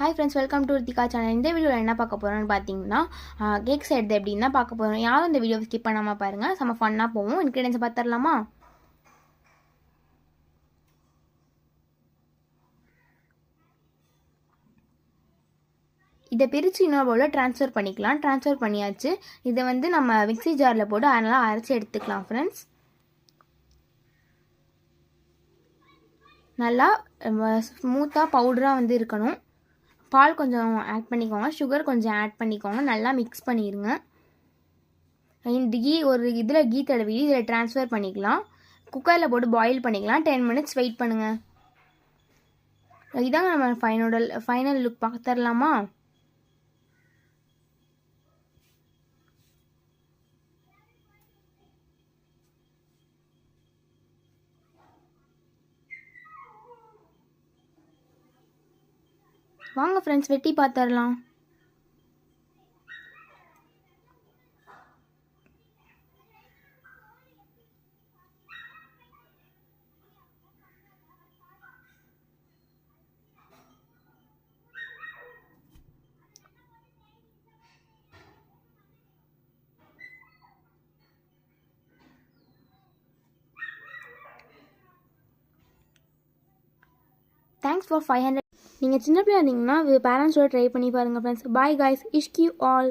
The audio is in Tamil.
Hi friends, welcome to Ritika channel. இந்த வீடியோவில் என்ன பார்க்க போகிறோம்னு பார்த்தீங்கன்னா கேக் செய்கிறது எப்படின்னு தான் பார்க்க போகிறோம். யாரும் இந்த வீடியோவை ஸ்கிப் பண்ணாமல் பாருங்கள், செம்ம ஃபன்னாக போவோம். இன்க்ரீடியன்ஸ் பார்த்துடலாமா? இதை பிரித்து இன்னொரு பவுலில் ட்ரான்ஸ்ஃபர் பண்ணிக்கலாம். ட்ரான்ஸ்ஃபர் பண்ணியாச்சு. இதை வந்து நம்ம மிக்ஸி ஜாரில் போட்டு அதனால் அரைச்சி எடுத்துக்கலாம் ஃப்ரெண்ட்ஸ். நல்லா ஸ்மூத்தாக பவுடராக வந்து இருக்கணும். பால் கொஞ்சம் ஆட் பண்ணிக்கோங்க, சுகர் கொஞ்சம் ஆட் பண்ணிக்கோங்க, நல்லா மிக்ஸ் பண்ணிடுங்க. கீ ஒரு இதில் கீ தடவி இதில் ட்ரான்ஸ்ஃபர் பண்ணிக்கலாம். குக்கரில் போட்டு பாயில் பண்ணிக்கலாம். 10 minutes வெயிட் பண்ணுங்கள். இதாங்க நம்ம ஃபைனல் லுக் பார்த்துடலாமா? வாங்க ஃப்ரெண்ட்ஸ், வெட்டி பார்த்துடலாம். Thanks for 500. நீங்கள் சின்ன பிள்ளை இருந்தீங்கன்னா பேரண்ட்ஸோட ட்ரை பண்ணி பாருங்கள் friends. Bye guys, Ishq you all.